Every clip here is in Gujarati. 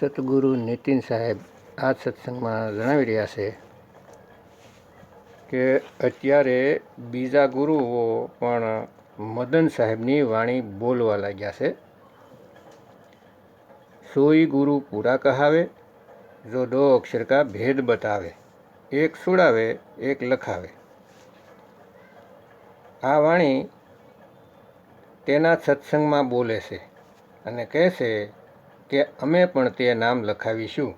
સતગુરુ નીતિન સાહેબ આ સત્સંગમાં જણાવી રહ્યા છે કે અત્યારે બીજા ગુરુઓ પણ મદન સાહેબની વાણી બોલવા લાગ્યા છે. સોઈ ગુરુ પૂરા કહાવે, જો દો અક્ષર કા ભેદ બતાવે, એક સુડાવે એક લખાવે. આ વાણી તેના સત્સંગમાં બોલે છે અને કહે છે કે અમે પણ તે નામ લખાવીશું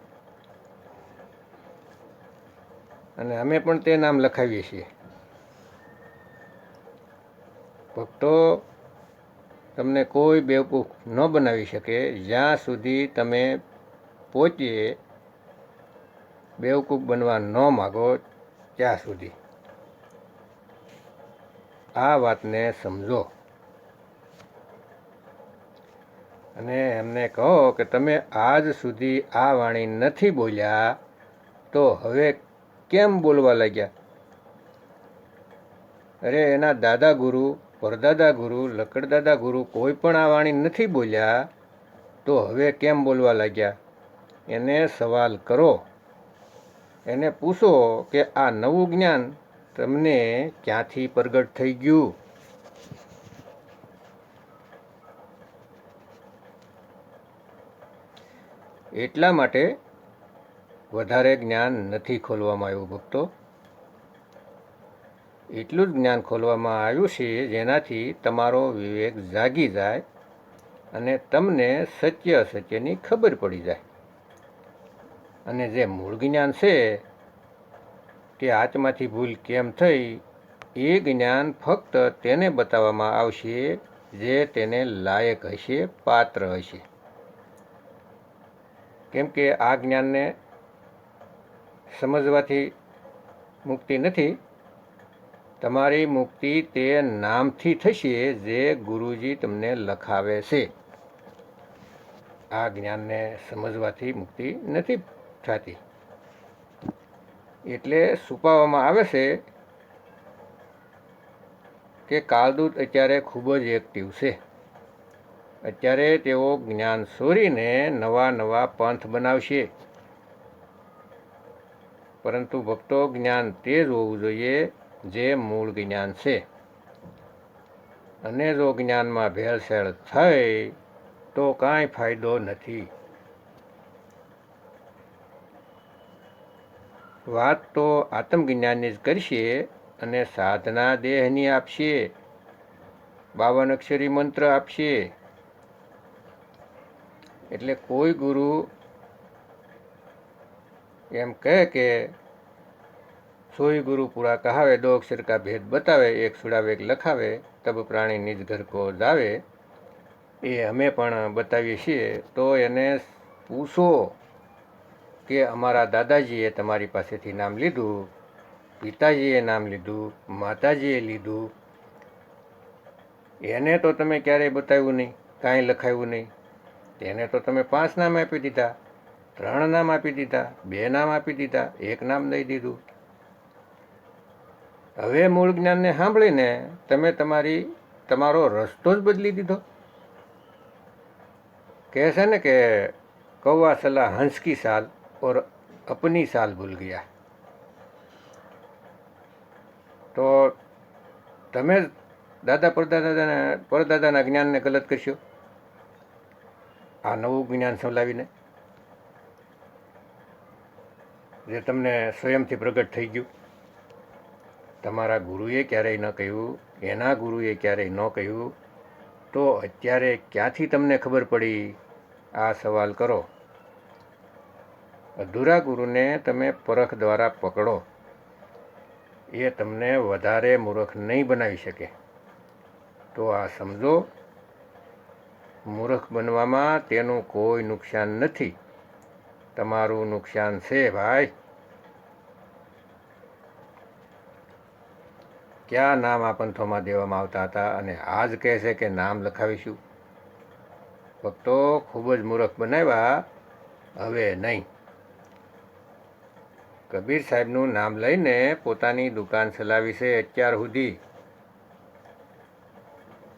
અને અમે પણ તે નામ લખાવીએ છીએ. ભક્તો, તમને કોઈ બેવકૂફ ન બનાવી શકે જ્યાં સુધી તમે પોતે બેવકૂફ બનવા ન માગો ત્યાં સુધી. આ વાતને સમજો અને એમને કહો કે તમે આજ સુધી આ વાણી નથી બોલ્યા તો હવે કેમ બોલવા લાગ્યા? અરે એના દાદા ગુરુ, પરદાદા ગુરુ, લકડદાદા ગુરુ કોઈ પણ આ વાણી નથી બોલ્યા તો હવે કેમ બોલવા લાગ્યા? એને સવાલ કરો, એને પૂછો કે આ નવું જ્ઞાન તમને ક્યાંથી પ્રગટ થઈ ગયું? એટલા માટે વધારે જ્ઞાન નથી ખોલવામાં આવ્યું ભક્તો. એટલું જ જ્ઞાન ખોલવામાં આવ્યું છે જેનાથી તમારો વિવેક જાગી જાય અને તમને સત્ય અસત્યની ખબર પડી જાય. અને જે મૂળ જ્ઞાન છે કે આત્માથી ભૂલ કેમ થઈ, એ જ્ઞાન ફક્ત તેને બતાવવામાં આવશે જે તેને લાયક હશે, પાત્ર હશે. કેમ કે આ જ્ઞાનને સમજવાથી મુક્તિ નથી. તમારી મુક્તિ તે નામથી થશે જે ગુરુજી તમને લખાવે છે. આ જ્ઞાનને સમજવાથી મુક્તિ નથી થતી. એટલે છુપાવવામાં આવે છે કે કાળદૂત અત્યારે ખૂબ જ એક્ટિવ છે. અત્યારે તેઓ જ્ઞાન ચોરીને નવા નવા પંથ બનાવશે. પરંતુ ભક્તો, જ્ઞાન તે જ હોવું જોઈએ જે મૂળ જ્ઞાન છે. અને જો જ્ઞાનમાં ભેળસેળ થઈ તો કાંઈ ફાયદો નથી. વાત તો આત્મજ્ઞાનની જ કરશે અને સાધના દેહની આપશે, 52 અક્ષરી મંત્ર આપશે. એટલે કોઈ ગુરુ એમ કહે કે સોઈ ગુરુ પૂરા કહાવે, દો અક્ષર કા ભેદ બતાવે, એક સુડાવે એક લખાવે, તબ પ્રાણી નિજ ઘર કો જાવે, એ અમે પણ બતાવીએ છીએ. તો એને પૂછો કે અમારા દાદાજીએ તમારી પાસેથી નામ લીધું, પિતાજીએ નામ લીધું, માતાજીએ લીધું, એને તો તમે ક્યારેય બતાવ્યું નહીં, કાંઈ લખાવ્યું નહીં. તેને તો તમે 5 નામ આપી દીધા, 3 નામ આપી દીધા, 2 નામ આપી દીધા, 1 નામ દઈ દીધું. હવે મૂળ જ્ઞાનને સાંભળીને તમે તમારો રસ્તો જ બદલી દીધો. કહે છે ને કે કૌવા સલા હંસ કી સાલ ઓર અપની સાલ ભૂલ ગયા. તો તમે દાદા પરદાદાના જ્ઞાનને ગલત કરશો આ નવું જ્ઞાન સંભળાવીને, જે તમને સ્વયંથી પ્રગટ થઈ ગયું. તમારા ગુરુએ ક્યારેય ન કહ્યું, એના ગુરુએ ક્યારેય ન કહ્યું, તો અત્યારે ક્યાંથી તમને ખબર પડી? આ સવાલ કરો. અધૂરા ગુરુને તમે પરખ દ્વારા પકડો. એ તમને વધારે મૂર્ખ નહીં બનાવી શકે. તો આ સમજો, મૂર્ખ બનવામાં તેનું કોઈ નુકસાન નથી, તમારું નુકસાન છે ભાઈ. ક્યાં નામ આ પંથોમાં દેવામાં આવતા હતા અને આજ કહે છે કે નામ લખાવીશું. ભક્તો, ખૂબ જ મૂર્ખ બનાવ્યા, હવે નહીં. કબીર સાહેબનું નામ લઈને પોતાની દુકાન ચલાવી છે અત્યાર સુધી.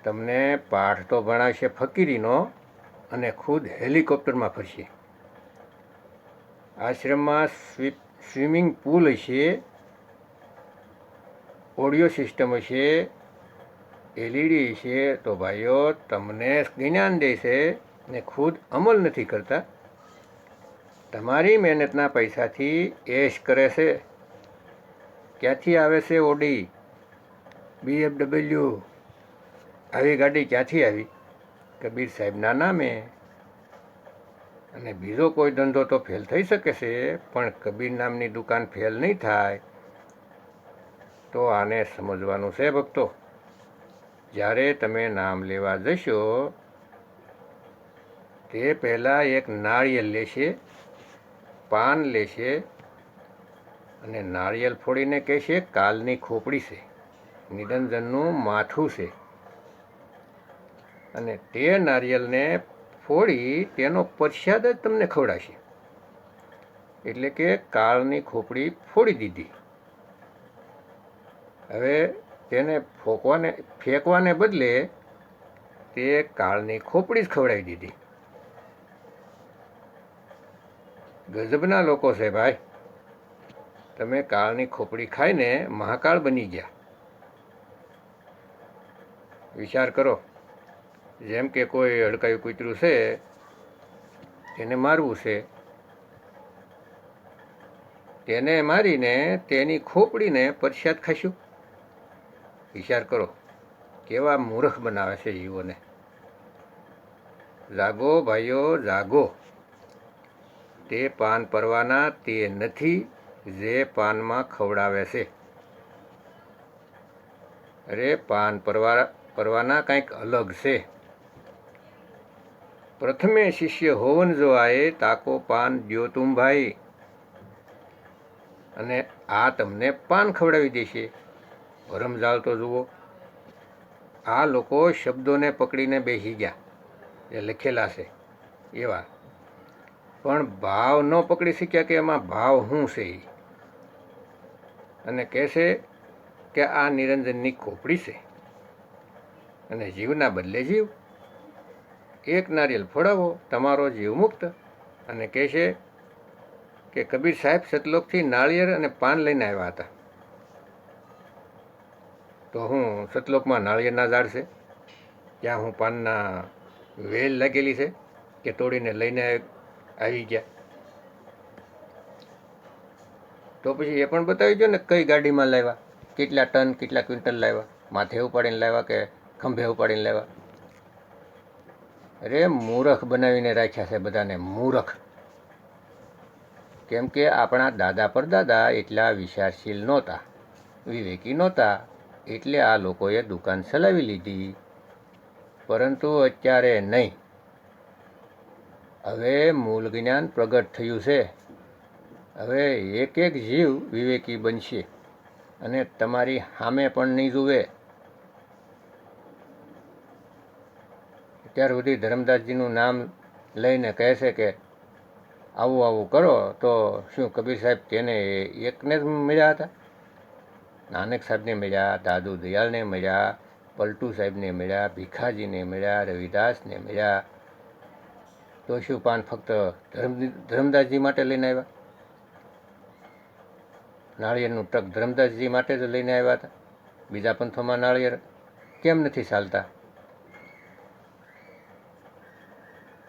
તમને પાઠ તો ભણાવશે ફકીરીનો અને ખુદ હેલિકોપ્ટરમાં ફરશે. આશ્રમમાં સ્વિમિંગ પુલ હશે, ઓડિયો સિસ્ટમ હશે, એલઈડી હશે, તો ભાઈઓ તમને જ્ઞાન દેશે ને ખુદ અમલ નથી કરતા, તમારી મહેનતના પૈસાથી એશ કરે છે. ક્યાંથી આવે છે ઓડી, BMW, આવી ગાડી ક્યાંથી આવી? કબીર સાહેબના નામે. અને બીજો કોઈ ધંધો તો ફેલ થઈ શકે છે, પણ કબીર નામની દુકાન ફેલ નહીં થાય. તો આને સમજવાનું છે ભક્તો. જ્યારે તમે નામ લેવા જશો તે પહેલાં એક નાળિયેર લેશે, પાન લેશે અને નાળિયેર ફોડીને કહેશે કાલની ખોપડી છે, નિરંજનનું માથું છે. અને તે નારિયેળને ફોડી તેનો પ્રસાદ જ તમને ખવડાવશે. એટલે કે કાળની ખોપડી ફોડી દીધી. હવે તેને ફેંકવાને બદલે તે કાળની ખોપડી જ ખવડાવી દીધી. ગજબના લોકો છે ભાઈ. તમે કાળની ખોપડી ખાઈને મહાકાળ બની ગયા. વિચાર કરો, જેમ કે કોઈ હડકાયું કૂતરું છે, તેને મારવું છે, તેને મારીને તેની ખોપડીને પ્રસાદ ખાશું. વિચાર કરો, કેવા મૂર્ખ બનાવે છે જીવોને. જાગો ભાઈઓ, જાગો. તે પાન પરવાના તે નથી જે પાનમાં ખવડાવે છે. અરે પાન પરવાના કંઈક અલગ છે. પ્રથમે શિષ્ય હોવન જો આએ તાકો પાન દ્યો તુમ ભાઈ. અને આ તમને પાન ખવડાવી દેશે. ભરમજાળ તો જુઓ. આ લોકો શબ્દોને પકડીને બેસી ગયા, એ લખેલા છે એવા, પણ ભાવ ન પકડી શક્યા કે એમાં ભાવ શું છે. અને કહેશે કે આ નિરંજનની ખોપડી છે અને જીવના બદલે જીવ. એક નારિયેળ ફોડાવો, તમારો જીવ મુક્ત. અને કહેશે કે કબીર સાહેબ સતલોકથી નાળિયેર અને પાન લઈને આવ્યા હતા. તો હું સતલોકમાં નાળિયેરના ઝાડ છે, ત્યાં હું પાનના વેલ લાગેલી છે કે તોડીને લઈને આવી ગયા? તો પછી એ પણ બતાવી દો ને, કઈ ગાડીમાં લાવ્યા, કેટલા ટન કેટલા ક્વિન્ટલ લાવ્યા, માથે ઉપાડીને લાવ્યા કે ખંભે ઉપાડીને લાવ્યા? અરે મૂરખ બનાવીને રાખ્યા છે બધાને, મૂરખ. કેમ કે આપણા દાદા પરદાદા એટલા વિચારશીલ નહોતા, વિવેકી નહોતા, એટલે આ લોકોએ દુકાન ચલાવી લીધી. પરંતુ અત્યારે નહીં. હવે મૂળ જ્ઞાન પ્રગટ થયું છે. હવે એક એક જીવ વિવેકી બનશે અને તમારી સામે પણ નહીં જુએ. અત્યાર સુધી ધર્મદાસજીનું નામ લઈને કહે છે કે આવું આવું કરો, તો શું કબીર સાહેબ તેને એકને જ મળ્યા હતા? નાનક સાહેબને મળ્યા, દાદુ દયાળને મળ્યા, પલટુ સાહેબને મળ્યા, ભીખાજીને મળ્યા, રવિદાસને મળ્યા. તો શું પાન ફક્ત ધર્મદાસજી માટે લઈને આવ્યા? નાળિયેરનું ટ્રક ધર્મદાસજી માટે જ લઈને આવ્યા હતા? બીજા પંથોમાં નાળિયેર કેમ નથી ચાલતા?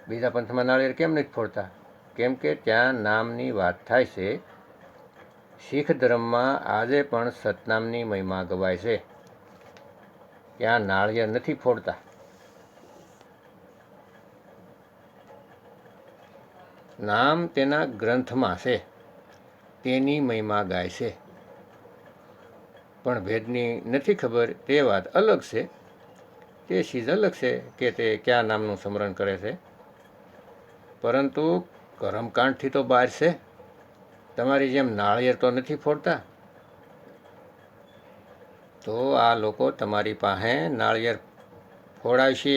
બીજા પંથમાં નાળિયેર કેમ નથી ફોડતા? કેમ કે ત્યાં નામની વાત થાય છે. શીખ ધર્મમાં આજે પણ સતનામની મહિમા ગવાય છે. ત્યાં નાળિયેર નથી ફોડતા. નામ તેના ગ્રંથમાં છે, તેની મહિમા ગાય છે. પણ ભેદની નથી ખબર તે વાત અલગ છે. તે ચીજ અલગ છે કે તે કયા નામનું સ્મરણ કરે છે. પરંતુ કર્મકાંડથી તો બહાર છે. તમારી જેમ નાળિયેર તો નથી ફોડતા. તો આ લોકો તમારી પાસે નાળિયેર ફોડાવશે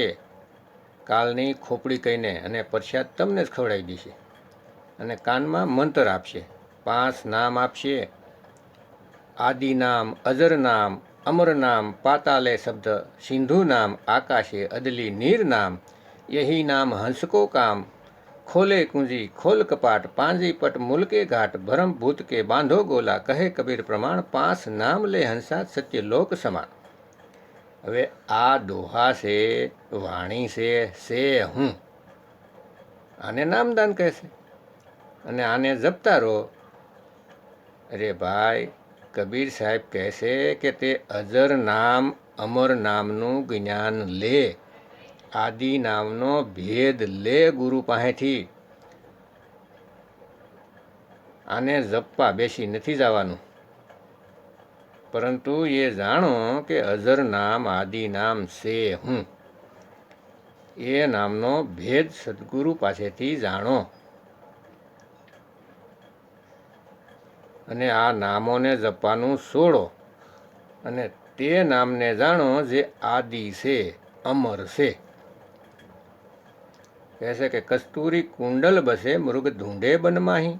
કાલની ખોપડી કહીને, અને પ્રસાદ તમને જ ખવડાવી દેશે. અને કાનમાં મંત્ર આપશે, 5 નામ આપશે. આદિ નામ, અજર નામ, અમર નામ, પાતાલે શબ્દ, સિંધુ નામ, આકાશે અદલી નીર નામ, યહી નામ હંસ કો કામ, खोले कुंजी खोल कपाट પાંજી પટ મુલકે ઘાટ ભરમ ભૂત કે બાંધો ગોલા કહે કબીર પ્રમાણ 5 નામ લે હંસા સત્ય લોક સમાન. હવે આ દોહા છે, વાણી છે હું, આને નામદાન કહેશે અને આને જપતા રહો. અરે ભાઈ, કબીર સાહેબ કહેશે કે તે અજર નામ અમર નામનું જ્ઞાન લે, આદિ નામનો ભેદ લે ગુરુ પાસેથી. આને જપવા બેસી નથી જવાનું, પરંતુ એ જાણો કે અજર નામ આદિ નામ છે હું, એ નામનો ભેદ સદગુરુ પાસેથી જાણો. અને આ નામોને જપવાનું છોડો અને તે નામને જાણો જે આદિ છે, અમર છે. કહેશે કે કસ્તુરી કુંડલ બસે મૃગ ઢૂંઢે બનમાહી,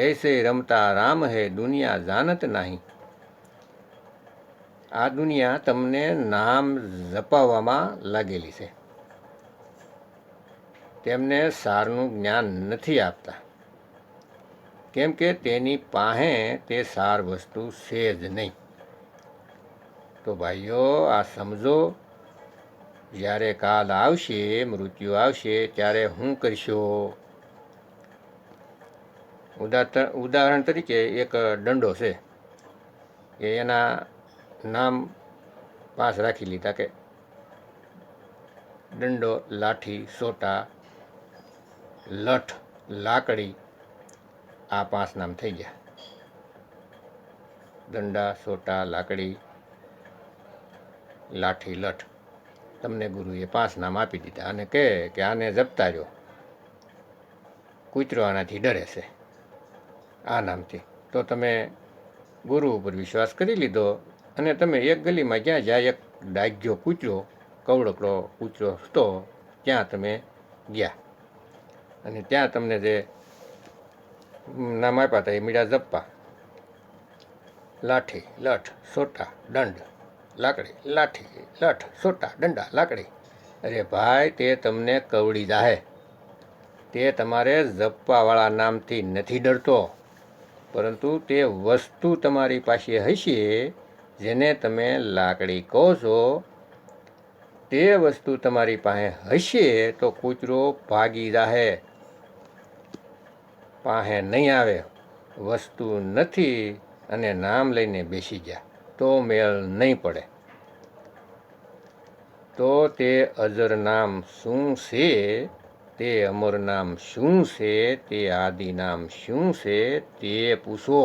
ऐसे રમતા રામ હે દુનિયા જાનત નહીં. આ દુનિયા તમને નામ જપાવવામાં લાગેલી છે, તેમને સારનું જ્ઞાન નથી આપતા, કેમ કે તેની પાસે તે સાર વસ્તુ છે જ નહીં. તો ભાઈઓ, આ સમજો, જ્યારે કાલ આવશે, મૃત્યુ આવશે, ત્યારે શું કરશો? ઉદાહરણ તરીકે એક દંડો છે, કે એના નામ પાસ રાખી લીધા કે દંડો, લાઠી, સોટા, લઠ, લાકડી, આ 5 નામ થઈ ગયા. દંડા, સોટા, લાકડી, લાઠી, લઠ, તમને ગુરુએ 5 નામ આપી દીધા અને કહે કે આને જપતા રહ્યો, કૂતરો આનાથી ડરે છે આ નામથી. તો તમે ગુરુ ઉપર વિશ્વાસ કરી લીધો અને તમે એક ગલીમાં જ્યાં જાય એક ડાઘ્યો કૂતરો, કવડકડો કૂતરો હતો, ત્યાં તમે ગયા અને ત્યાં તમને જે નામ આપ્યા હતા એ મીડા જપવા. લાઠી, લઠ, સોટા, દંડ, લાકડી, લાઠી, લઠ, સોટા, દંડા, લાકડી. અરે ભાઈ, તે તમને કવડી જાહે. તે તમારે જપવાવાળા નામથી નથી ડરતો, પરંતુ તે વસ્તુ તમારી પાસે હશે જેને તમે લાકડી કહો છો, તે વસ્તુ તમારી પાસે હશે તો કૂતરો ભાગી જાહે, પાસે નહીં આવે. વસ્તુ નથી અને નામ લઈને બેસી ગયા તો મેળ નહીં પડે. તો તે અજર નામ શું છે, તે અમર નામ શું છે, તે આદિ નામ શું છે તે પૂછો.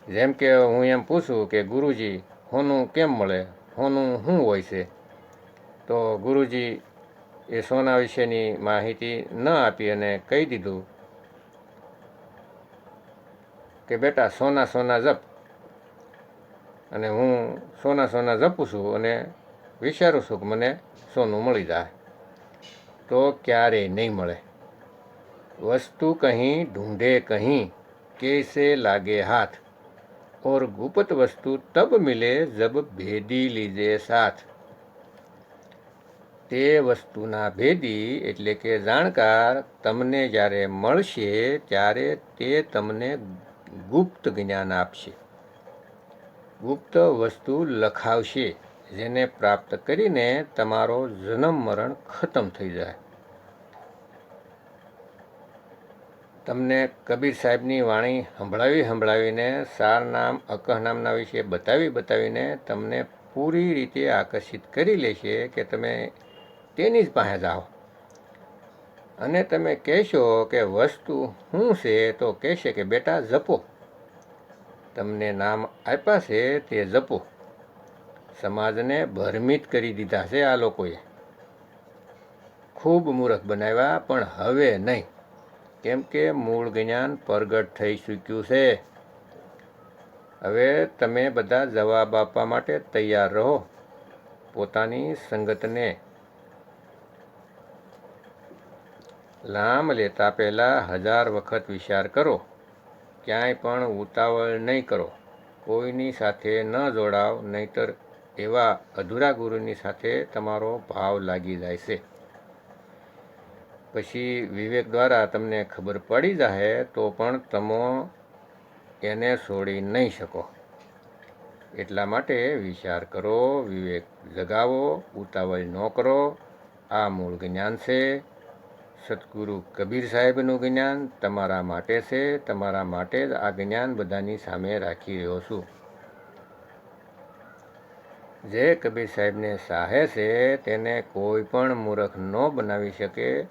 જેમ કે હું એમ પૂછું કે ગુરુજી, હોનું કેમ મળે, હોનું શું હોય છે? તો ગુરુજી એ સોના વિશેની માહિતી ન આપી અને કહી દીધું કે બેટા સોના સોના જપ. અને હું સોના સોના જપું છું અને વિચારું છું કે મને સોનું મળી જાય. તો ક્યારેય નહીં મળે. વસ્તુ કहीं ढूंढे कहीं, कैसे लागे हाथ, और गुप्त वस्तु तब मिले जब भेदी लीजे साथ. તે વસ્તુના ભેદી એટલે કે જાણકાર તમને જ્યારે મળશે ત્યારે તે તમને ગુપ્ત જ્ઞાન આપશે, ગુપ્ત વસ્તુ લખાવશે, જેને પ્રાપ્ત કરીને તમારો જન્મ મરણ ખતમ થઈ જાય. તમને કબીર સાહેબની વાણી સંભળાવીને સાર નામ અકહ નામના વિશે બતાવીને તમને પૂરી રીતે આકર્ષિત કરી લેશે કે તમે તેની જ પાસે જાઓ. અને તમે કહેશો કે વસ્તુ શું છે, તો કહેશે કે બેટા જપો, તમને નામ આપ્યા છે તે જપો. સમાજને ભ્રમિત કરી દીધા છે આ લોકોએ, ખૂબ મૂર્ખ બનાવ્યા, પણ હવે નહીં, કેમ કે મૂળ જ્ઞાન પ્રગટ થઈ ચૂક્યું છે. હવે તમે બધા જવાબ આપવા માટે તૈયાર રહો. પોતાની સંગતને નામ લેતા પહેલાં 1000 વખત વિચાર કરો. ક્યાંય પણ ઉતાવળ નહીં કરો. કોઈની સાથે ન જોડાવ, નહીંતર એવા અધૂરા ગુરુની સાથે તમારો ભાવ લાગી જાય છે. પછી વિવેક દ્વારા તમને ખબર પડી જાય તો પણ તમે એને છોડી નહીં શકો. એટલા માટે વિચાર કરો, વિવેક જગાવો, ઉતાવળ ન કરો. આ મૂળ જ્ઞાન છે. સદગુરુ કબીર સાહેબનું જ્ઞાન તમારા માટે છે. તમારા માટે જ આ જ્ઞાન બધાની સામે રાખી રહ્યો છું. જે કબીર સાહેબને ચાહે છે તેને કોઈ પણ મૂર્ખ ન બનાવી શકે.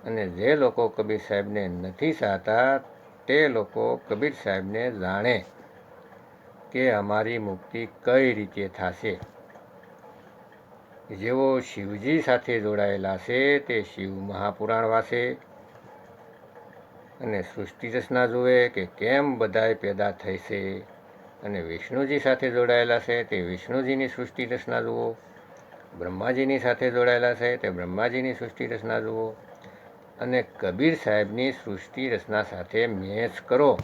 અને જે લોકો કબીર સાહેબને નથી ચાહતા તે લોકો કબીર સાહેબને જાણે કે અમારી મુક્તિ કઈ રીતે થશે. જેઓ શિવજી સાથે જોડાયેલા છે તે શિવ મહાપુરાણ વાંચે અને સૃષ્ટિ રચના જુએ કે કેમ બધાય પેદા થઈ છે. અને વિષ્ણુજી સાથે જોડાયેલા છે તે વિષ્ણુજીની સૃષ્ટિ રચના જુઓ. બ્રહ્માજીની સાથે જોડાયેલા છે તે બ્રહ્માજીની સૃષ્ટિ રચના જુઓ. અને કબીર સાહેબની સૃષ્ટિ રચના સાથે મેચ કરો.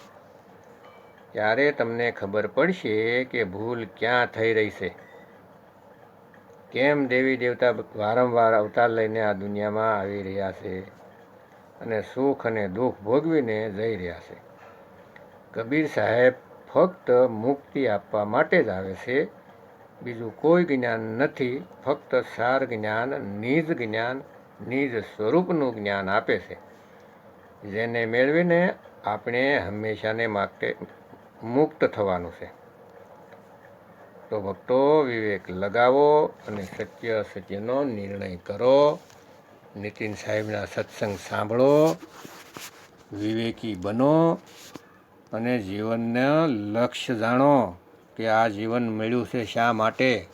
ત્યારે તમને ખબર પડશે કે ભૂલ ક્યાં થઈ રહી છે. કેમ દેવી દેવતા વારંવાર અવતાર લઈને આ દુનિયામાં આવી રહ્યા છે અને સુખ અને દુઃખ ભોગવીને જઈ રહ્યા છે. કબીર સાહેબ ફક્ત મુક્તિ આપવા માટે જ આવે છે. બીજું કોઈ જ્ઞાન નથી. ફક્ત સાર જ્ઞાન, નિજ સ્વરૂપનું જ્ઞાન આપે છે. જેને મેળવીને આપણે હંમેશાને માટે મુક્ત થવાનું છે. તો ભક્તો, વિવેક લગાવો અને સત્યનો નિર્ણય કરો. નીતિન સાહેબના સત્સંગ સાંભળો, વિવેકી બનો અને જીવનના લક્ષ્ય જાણો કે આ જીવન મળ્યું છે શા માટે,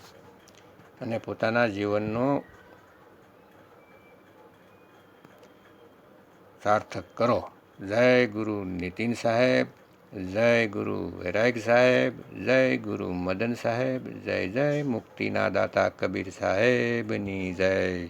અને પોતાના જીવનનો સાર્થક કરો. જય ગુરુ નીતિન સાહેબ, જય ગુરુ વૈરાગ સાહેબ, જય ગુરુ મદન સાહેબ, જય જય મુક્તિના દાતા કબીર સાહેબની જય.